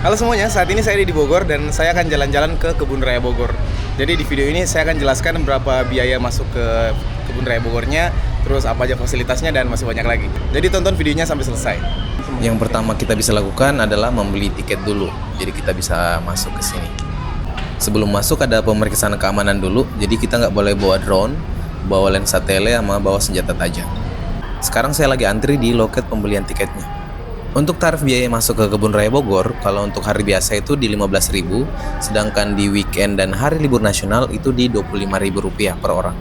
Halo semuanya, saat ini saya di Bogor dan saya akan jalan-jalan ke Kebun Raya Bogor. Jadi di video ini saya akan jelaskan berapa biaya masuk ke Kebun Raya Bogornya, terus apa aja fasilitasnya dan masih banyak lagi. Jadi tonton videonya sampai selesai. Yang pertama kita bisa lakukan adalah membeli tiket dulu. Jadi kita bisa masuk ke sini. Sebelum masuk ada pemeriksaan keamanan dulu. Jadi kita nggak boleh bawa drone, bawa lensa tele, sama bawa senjata tajam. Sekarang saya lagi antri di loket pembelian tiketnya. Untuk tarif biaya masuk ke Kebun Raya Bogor, kalau untuk hari biasa itu di 15.000, sedangkan di weekend dan hari libur nasional itu di Rp25.000 per orang.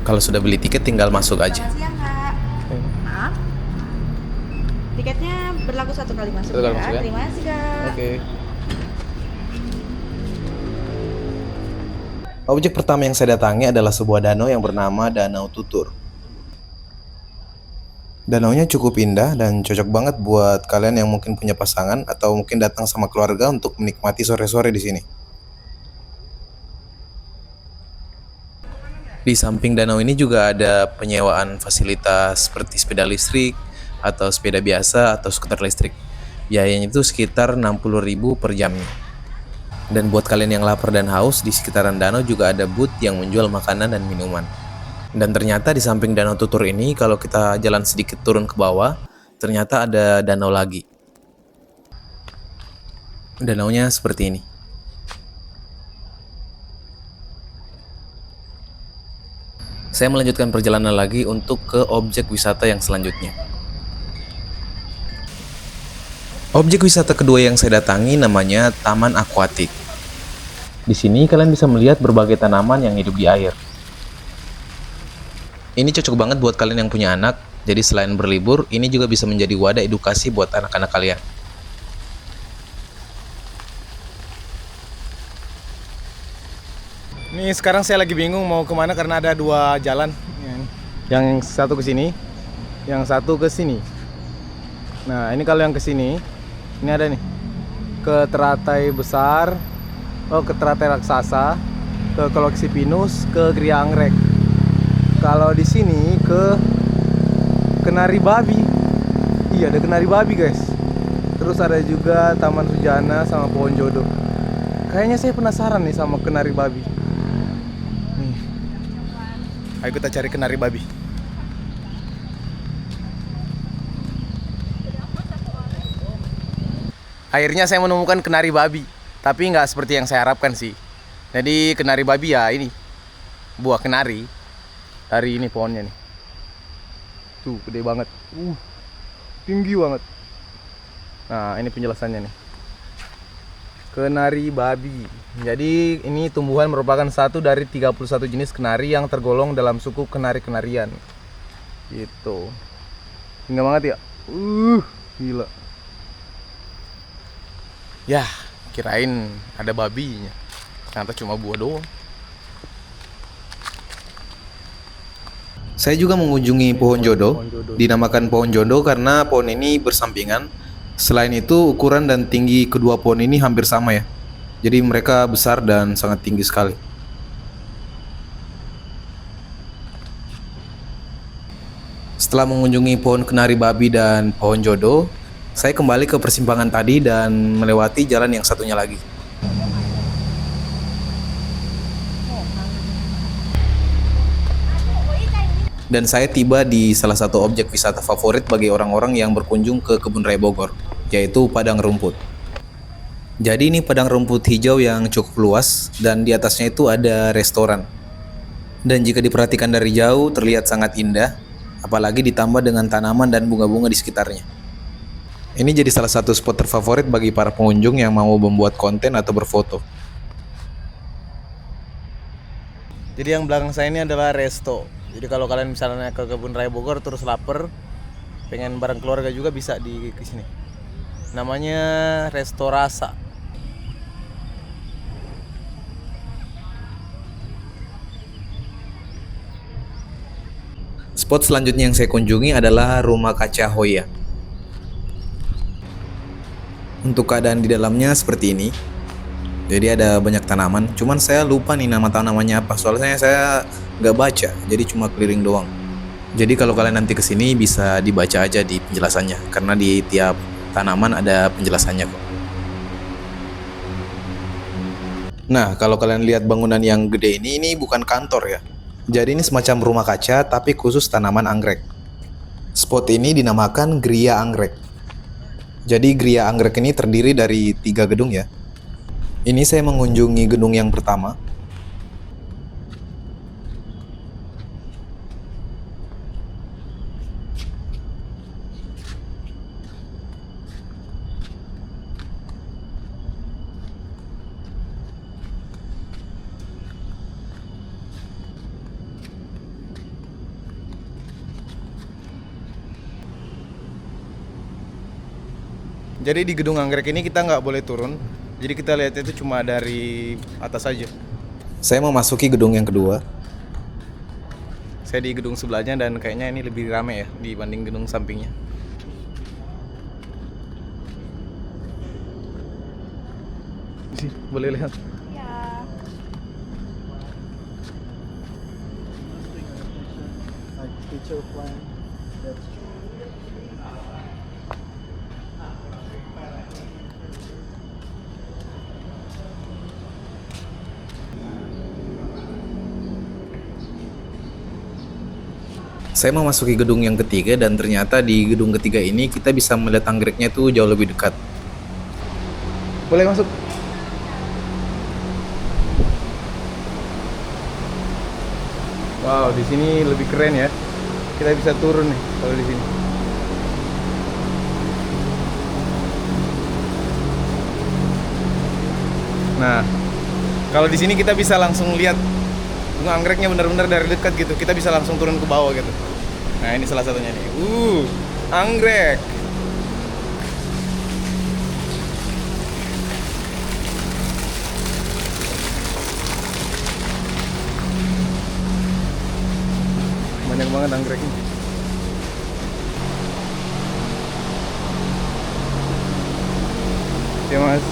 Kalau sudah beli tiket tinggal masuk aja. Selamat siang, Kak. Maaf. Tiketnya berlaku satu kali masuk, Satu kali ya. masuk, ya? Terima kasih, Kak. Oke. Objek pertama yang saya datangi adalah sebuah danau yang bernama Danau Tutur. Danaunya cukup indah dan cocok banget buat kalian yang mungkin punya pasangan atau mungkin datang sama keluarga untuk menikmati sore-sore di sini. Di samping danau ini juga ada penyewaan fasilitas seperti sepeda listrik atau sepeda biasa atau skuter listrik. Biayanya itu sekitar 60.000 per jamnya. Dan buat kalian yang lapar dan haus, di sekitaran danau juga ada booth yang menjual makanan dan minuman. Dan ternyata di samping Danau Tutur ini, kalau kita jalan sedikit turun ke bawah, ternyata ada danau lagi. Danaunya seperti ini. Saya melanjutkan perjalanan lagi untuk ke objek wisata yang selanjutnya. Objek wisata kedua yang saya datangi namanya Taman Akuatik. Di sini kalian bisa melihat berbagai tanaman yang hidup di air. Ini cocok banget buat kalian yang punya anak, jadi selain berlibur, ini juga bisa menjadi wadah edukasi buat anak-anak kalian. Ini sekarang saya lagi bingung mau kemana karena ada dua jalan. Yang satu ke sini, yang satu ke sini. Nah, ini kalau yang ke sini, ini ada nih. Ke Teratai Besar, ke Teratai Raksasa, ke Koleksi Pinus, ke Gria Anggrek. Kalau di sini ke Kenari Babi. Iya, ada Kenari Babi, guys. Terus ada juga Taman Sujana sama Pohon Jodoh. Kayaknya saya penasaran nih sama Kenari Babi. Nih. Ayo kita cari Kenari Babi. Akhirnya saya menemukan Kenari Babi, tapi nggak seperti yang saya harapkan sih. Jadi Kenari Babi ya ini, buah kenari. Dari ini pohonnya nih. Tuh, gede banget. Tinggi banget. Nah, ini penjelasannya nih. Kenari babi. Jadi, ini tumbuhan merupakan satu dari 31 jenis kenari yang tergolong dalam suku kenari-kenarian. Gitu. Tinggi banget ya. Gila. Ya, kirain ada babinya. Ternyata cuma buah doang. Saya juga mengunjungi pohon jodoh. Dinamakan pohon jodoh karena pohon ini bersampingan. Selain itu, ukuran dan tinggi kedua pohon ini hampir sama ya. Jadi mereka besar dan sangat tinggi sekali. Setelah mengunjungi pohon kenari babi dan pohon jodoh, saya kembali ke persimpangan tadi dan melewati jalan yang satunya lagi. Dan saya tiba di salah satu objek wisata favorit bagi orang-orang yang berkunjung ke Kebun Raya Bogor, yaitu Padang Rumput. Jadi ini padang rumput hijau yang cukup luas dan di atasnya itu ada restoran. Dan jika diperhatikan dari jauh terlihat sangat indah, apalagi ditambah dengan tanaman dan bunga-bunga di sekitarnya. Ini jadi salah satu spot terfavorit bagi para pengunjung yang mau membuat konten atau berfoto. Jadi yang belakang saya ini adalah resto. Jadi kalau kalian misalnya ke Kebun Raya Bogor terus lapar, pengen bareng keluarga juga bisa di sini. Namanya Resto Rasa. Spot selanjutnya yang saya kunjungi adalah Rumah Kaca Hoya. Untuk keadaan di dalamnya seperti ini. Jadi ada banyak tanaman, cuman saya lupa nih nama tanamannya apa. Soalnya saya nggak baca, jadi cuma keliling doang. Jadi kalau kalian nanti kesini bisa dibaca aja di penjelasannya, karena di tiap tanaman ada penjelasannya kok. Nah, kalau kalian lihat bangunan yang gede ini bukan kantor ya. Jadi ini semacam rumah kaca tapi khusus tanaman anggrek. Spot ini dinamakan Gria Anggrek. Jadi Gria Anggrek ini terdiri dari 3 gedung ya. Ini saya mengunjungi gedung yang pertama. Jadi di gedung anggrek ini kita nggak boleh turun. Jadi kita lihatnya itu cuma dari atas saja. Saya memasuki gedung yang kedua. Saya di gedung sebelahnya dan kayaknya ini lebih rame ya dibanding gedung sampingnya. Sih, boleh lihat. Ya. Saya memasuki gedung yang ketiga dan ternyata di gedung ketiga ini kita bisa melihat anggreknya tuh jauh lebih dekat. Boleh masuk. Wow, di sini lebih keren ya. Kita bisa turun nih kalau di sini. Nah, kalau di sini kita bisa langsung lihat bunga anggreknya benar-benar dari dekat gitu. Kita bisa langsung turun ke bawah gitu. Nah, ini salah satunya nih. Anggrek. Banyak banget anggreknya. Ya, Mas.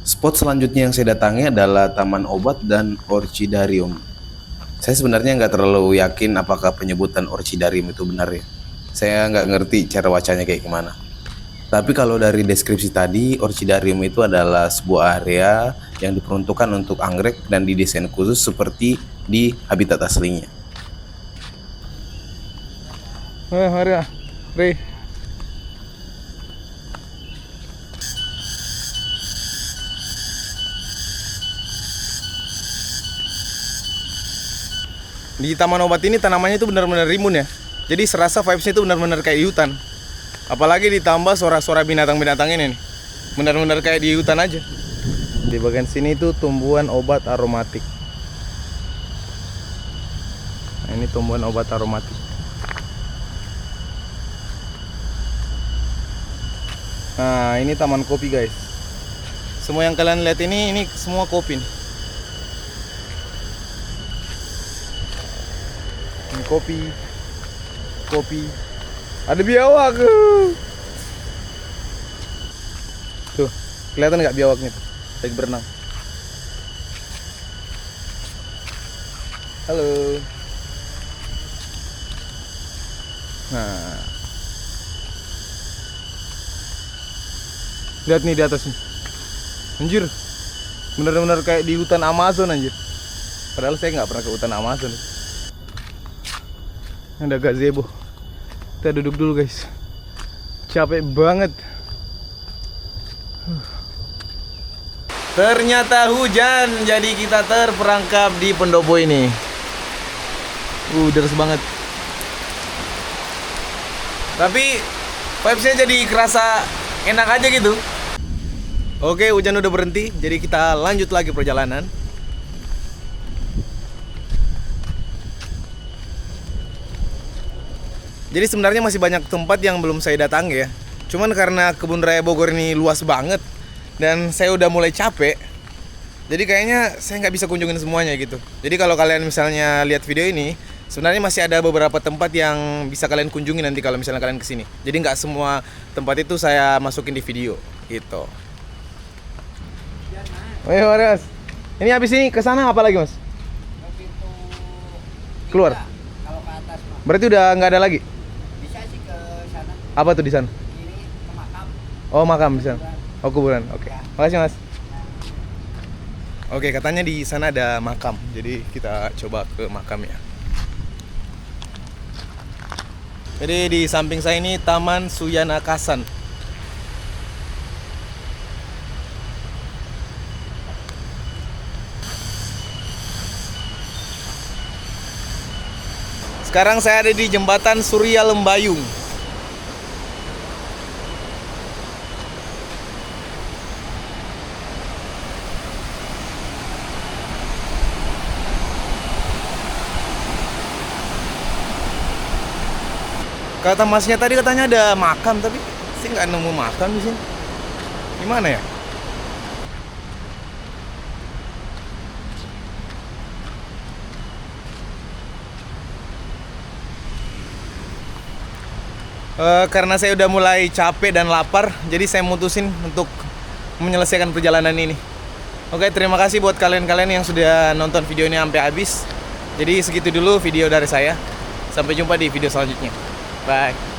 Spot selanjutnya yang saya datangi adalah Taman Obat dan Orchidarium. Saya sebenarnya nggak terlalu yakin apakah penyebutan Orchidarium itu benar ya. Saya nggak ngerti cara bacanya kayak gimana. Tapi kalau dari deskripsi tadi, Orchidarium itu adalah sebuah area yang diperuntukkan untuk anggrek dan didesain khusus seperti di habitat aslinya. Mari, Rey. Di Taman Obat ini tanamannya itu benar-benar rimbun ya. Jadi serasa vibes-nya itu benar-benar kayak di hutan. Apalagi ditambah suara-suara binatang-binatang ini nih. Benar-benar kayak di hutan aja. Di bagian sini itu tumbuhan obat aromatik. Nah, ini tumbuhan obat aromatik. Nah, ini taman kopi, guys. Semua yang kalian lihat ini semua kopi nih. Ini kopi. Ada biawak. Tuh, kelihatan nggak biawaknya tuh? Lagi berenang. Halo. Nah, lihat nih di atas nih. Anjir, bener-bener kayak di hutan Amazon anjir. Padahal saya nggak pernah ke hutan Amazon. Ada gazebo. Kita duduk dulu guys. Capek banget. Ternyata hujan, jadi kita terperangkap di pendopo ini. Deras banget. Tapi vibes-nya jadi kerasa enak aja gitu. Oke, hujan udah berhenti, jadi kita lanjut lagi perjalanan. Jadi sebenarnya masih banyak tempat yang belum saya datangi ya. Cuman karena kebun raya Bogor ini luas banget dan saya udah mulai capek, jadi kayaknya saya nggak bisa kunjungin semuanya gitu. Jadi kalau kalian misalnya lihat video ini, sebenarnya masih ada beberapa tempat yang bisa kalian kunjungi nanti kalau misalnya kalian kesini. Jadi nggak semua tempat itu saya masukin di video gitu. Ayo Waras. Ini habis ini ke sana apa lagi, Mas? Keluar. Kalau ke atas mah Berarti udah nggak ada lagi. bisa sih ke sana, Apa tuh di sana? kiri ke makam. Oh, makam di sana. Oh, kuburan. Oke. Makasih, Mas. Oke, katanya di sana ada makam. Jadi kita coba ke makamnya. Jadi di samping saya ini Taman Suyanakasan. Sekarang saya ada di jembatan Surya Lembayung. Kata masnya tadi katanya ada makam, tapi saya nggak nemu makam di sini. Gimana ya? Karena saya udah mulai capek dan lapar, jadi saya mutusin untuk menyelesaikan perjalanan ini. Oke, terima kasih buat kalian-kalian yang sudah nonton video ini sampai habis. Jadi segitu dulu video dari saya. Sampai jumpa di video selanjutnya. Bye.